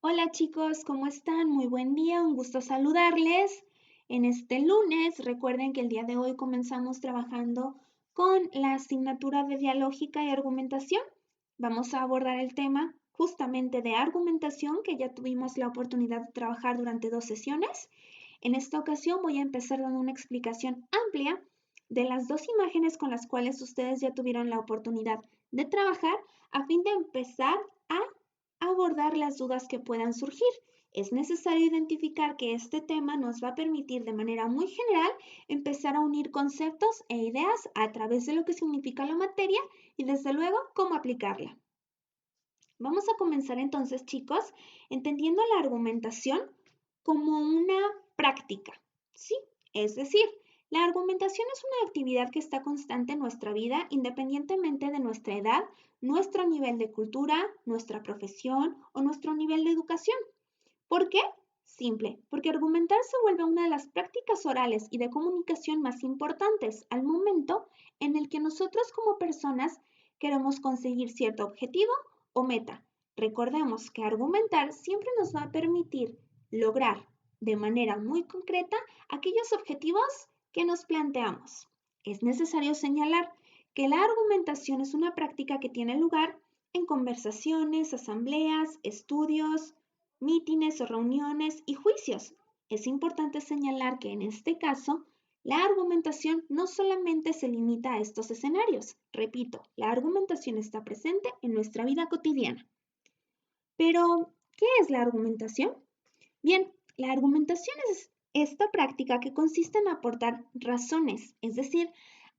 Hola chicos, ¿cómo están? Muy buen día, un gusto saludarles. En este lunes, recuerden que el día de hoy comenzamos trabajando con la asignatura de dialógica y argumentación. Vamos a abordar el tema justamente de argumentación que ya tuvimos la oportunidad de trabajar durante 2 sesiones. En esta ocasión voy a empezar dando una explicación amplia de las 2 imágenes con las cuales ustedes ya tuvieron la oportunidad de trabajar a fin de empezar a abordar las dudas que puedan surgir. Es necesario identificar que este tema nos va a permitir de manera muy general empezar a unir conceptos e ideas a través de lo que significa la materia y desde luego cómo aplicarla. Vamos a comenzar entonces, chicos, entendiendo la argumentación como una práctica, ¿sí? Es decir, la argumentación es una actividad que está constante en nuestra vida independientemente de nuestra edad, nuestro nivel de cultura, nuestra profesión o nuestro nivel de educación. ¿Por qué? Simple, porque argumentar se vuelve una de las prácticas orales y de comunicación más importantes al momento en el que nosotros como personas queremos conseguir cierto objetivo o meta. Recordemos que argumentar siempre nos va a permitir lograr de manera muy concreta aquellos objetivos que nos planteamos. Es necesario señalar que la argumentación es una práctica que tiene lugar en conversaciones, asambleas, estudios, mítines o reuniones y juicios. Es importante señalar que en este caso, la argumentación no solamente se limita a estos escenarios. Repito, la argumentación está presente en nuestra vida cotidiana. Pero, ¿qué es la argumentación? Bien, la argumentación es esta práctica que consiste en aportar razones, es decir,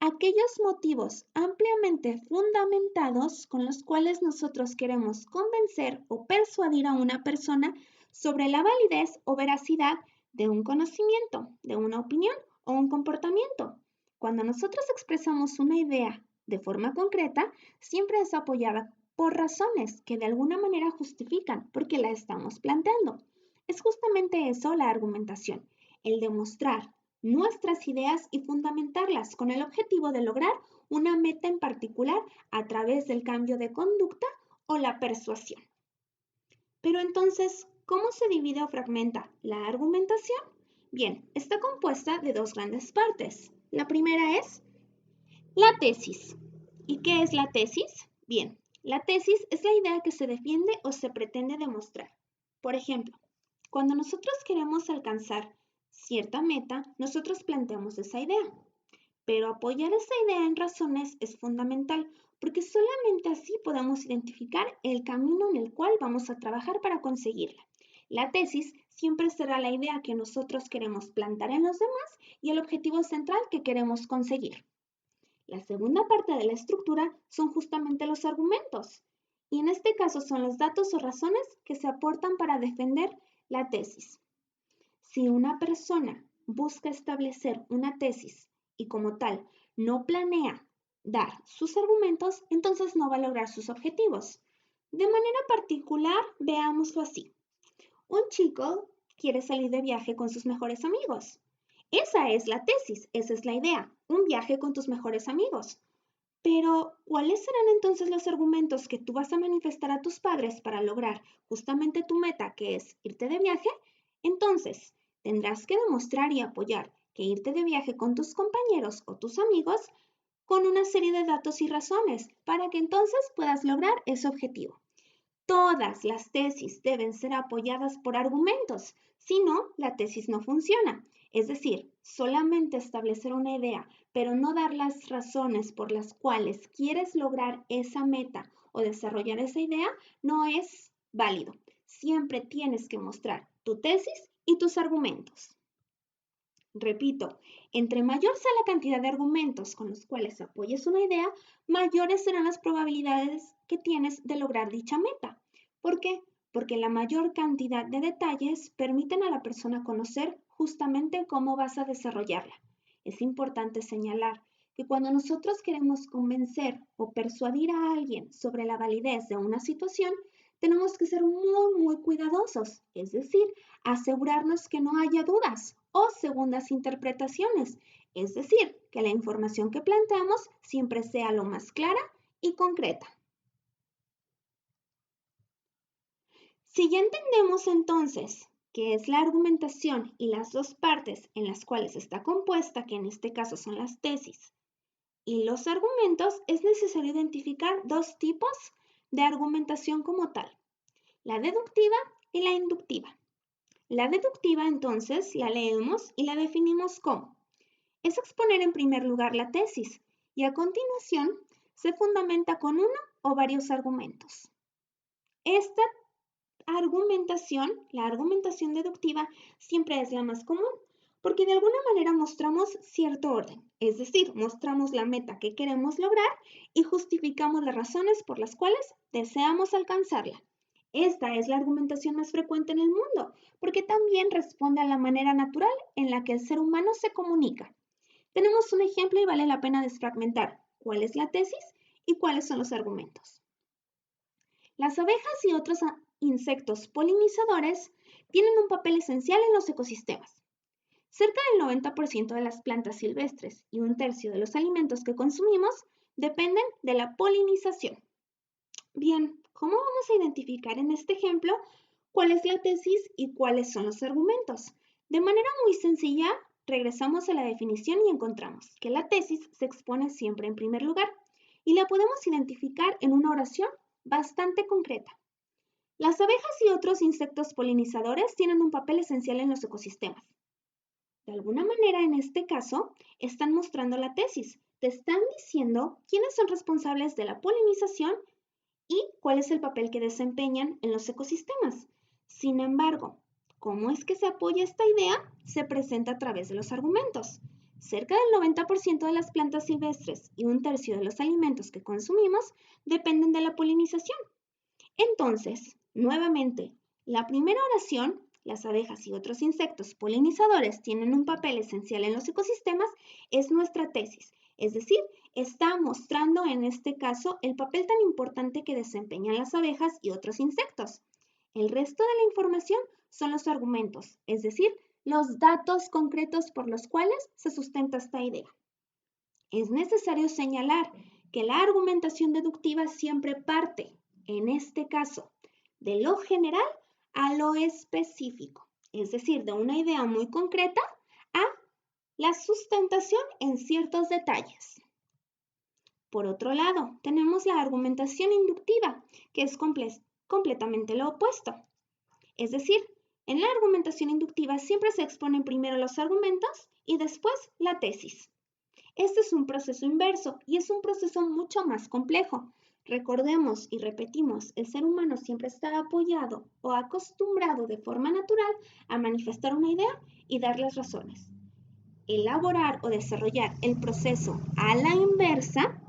aquellos motivos ampliamente fundamentados con los cuales nosotros queremos convencer o persuadir a una persona sobre la validez o veracidad de un conocimiento, de una opinión o un comportamiento. Cuando nosotros expresamos una idea de forma concreta, siempre es apoyada por razones que de alguna manera justifican por qué la estamos planteando. Es justamente eso la argumentación, el demostrar nuestras ideas y fundamentarlas con el objetivo de lograr una meta en particular a través del cambio de conducta o la persuasión. Pero entonces, ¿cómo se divide o fragmenta la argumentación? Bien, está compuesta de dos grandes partes. La primera es la tesis. ¿Y qué es la tesis? Bien, la tesis es la idea que se defiende o se pretende demostrar. Por ejemplo, cuando nosotros queremos alcanzar cierta meta, nosotros planteamos esa idea. Pero apoyar esa idea en razones es fundamental porque solamente así podemos identificar el camino en el cual vamos a trabajar para conseguirla. La tesis siempre será la idea que nosotros queremos plantar en los demás y el objetivo central que queremos conseguir. La segunda parte de la estructura son justamente los argumentos, y en este caso son los datos o razones que se aportan para defender la tesis. Si una persona busca establecer una tesis y como tal no planea dar sus argumentos, entonces no va a lograr sus objetivos. De manera particular, veámoslo así. Un chico quiere salir de viaje con sus mejores amigos. Esa es la tesis, esa es la idea, un viaje con tus mejores amigos. Pero, ¿cuáles serán entonces los argumentos que tú vas a manifestar a tus padres para lograr justamente tu meta, que es irte de viaje? Entonces, tendrás que demostrar y apoyar que irte de viaje con tus compañeros o tus amigos con una serie de datos y razones para que entonces puedas lograr ese objetivo. Todas las tesis deben ser apoyadas por argumentos, si no, la tesis no funciona. Es decir, solamente establecer una idea, pero no dar las razones por las cuales quieres lograr esa meta o desarrollar esa idea, no es válido. Siempre tienes que mostrar tu tesis y tus argumentos. Repito, entre mayor sea la cantidad de argumentos con los cuales apoyes una idea, mayores serán las probabilidades que tienes de lograr dicha meta. ¿Por qué? Porque la mayor cantidad de detalles permiten a la persona conocer justamente cómo vas a desarrollarla. Es importante señalar que cuando nosotros queremos convencer o persuadir a alguien sobre la validez de una situación, tenemos que ser muy cuidadosos, es decir, asegurarnos que no haya dudas o segundas interpretaciones, es decir, que la información que planteamos siempre sea lo más clara y concreta. Si ya entendemos entonces qué es la argumentación y las dos partes en las cuales está compuesta, que en este caso son las tesis y los argumentos, es necesario identificar dos tipos de argumentación como tal, la deductiva y la inductiva. La deductiva entonces la leemos y la definimos como: es exponer en primer lugar la tesis y a continuación se fundamenta con uno o varios argumentos. Esta argumentación, la argumentación deductiva, siempre es la más común, porque de alguna manera mostramos cierto orden, es decir, mostramos la meta que queremos lograr y justificamos las razones por las cuales deseamos alcanzarla. Esta es la argumentación más frecuente en el mundo, porque también responde a la manera natural en la que el ser humano se comunica. Tenemos un ejemplo y vale la pena desfragmentar cuál es la tesis y cuáles son los argumentos. Las abejas y otros insectos polinizadores tienen un papel esencial en los ecosistemas. Cerca del 90% de las plantas silvestres y un tercio de los alimentos que consumimos dependen de la polinización. Bien, ¿cómo vamos a identificar en este ejemplo cuál es la tesis y cuáles son los argumentos? De manera muy sencilla, regresamos a la definición y encontramos que la tesis se expone siempre en primer lugar y la podemos identificar en una oración bastante concreta. Las abejas y otros insectos polinizadores tienen un papel esencial en los ecosistemas. De alguna manera, en este caso, están mostrando la tesis. Te están diciendo quiénes son responsables de la polinización y cuál es el papel que desempeñan en los ecosistemas. Sin embargo, ¿cómo es que se apoya esta idea? Se presenta a través de los argumentos. Cerca del 90% de las plantas silvestres y un tercio de los alimentos que consumimos dependen de la polinización. Entonces, nuevamente, la primera oración, las abejas y otros insectos polinizadores tienen un papel esencial en los ecosistemas, es nuestra tesis. Es decir, está mostrando en este caso el papel tan importante que desempeñan las abejas y otros insectos. El resto de la información son los argumentos, es decir, los datos concretos por los cuales se sustenta esta idea. Es necesario señalar que la argumentación deductiva siempre parte, en este caso, de lo general a lo específico, es decir, de una idea muy concreta a la sustentación en ciertos detalles. Por otro lado, tenemos la argumentación inductiva, que es completamente lo opuesto. Es decir, en la argumentación inductiva siempre se exponen primero los argumentos y después la tesis. Este es un proceso inverso y es un proceso mucho más complejo. Recordemos y repetimos, el ser humano siempre está apoyado o acostumbrado de forma natural a manifestar una idea y dar las razones. Elaborar o desarrollar el proceso a la inversa,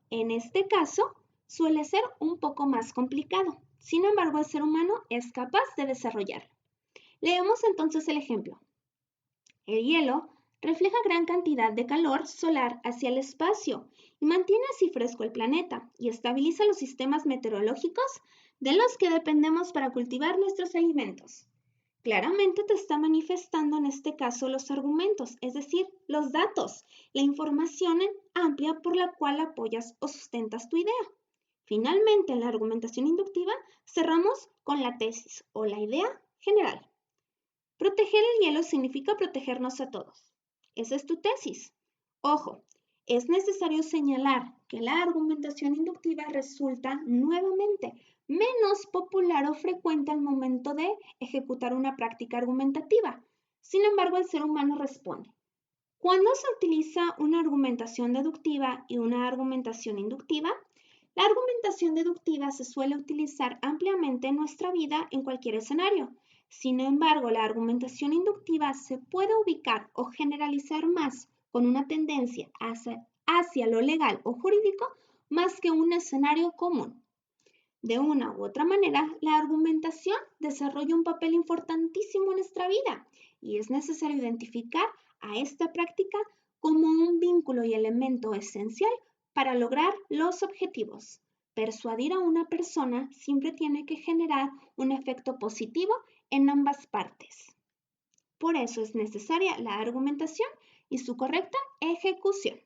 en este caso, suele ser un poco más complicado. Sin embargo, el ser humano es capaz de desarrollarlo. Leemos entonces el ejemplo. El hielo refleja gran cantidad de calor solar hacia el espacio y mantiene así fresco el planeta y estabiliza los sistemas meteorológicos de los que dependemos para cultivar nuestros alimentos. Claramente te está manifestando en este caso los argumentos, es decir, los datos, la información amplia por la cual apoyas o sustentas tu idea. Finalmente, en la argumentación inductiva cerramos con la tesis o la idea general. Proteger el hielo significa protegernos a todos. Esa es tu tesis. Ojo, es necesario señalar que la argumentación inductiva resulta nuevamente menos popular o frecuente al momento de ejecutar una práctica argumentativa. Sin embargo, el ser humano responde. Cuando se utiliza una argumentación deductiva y una argumentación inductiva, la argumentación deductiva se suele utilizar ampliamente en nuestra vida en cualquier escenario. Sin embargo, la argumentación inductiva se puede ubicar o generalizar más con una tendencia hacia lo legal o jurídico más que un escenario común. De una u otra manera, la argumentación desarrolla un papel importantísimo en nuestra vida y es necesario identificar a esta práctica como un vínculo y elemento esencial para lograr los objetivos. Persuadir a una persona siempre tiene que generar un efecto positivo en ambas partes. Por eso es necesaria la argumentación y su correcta ejecución.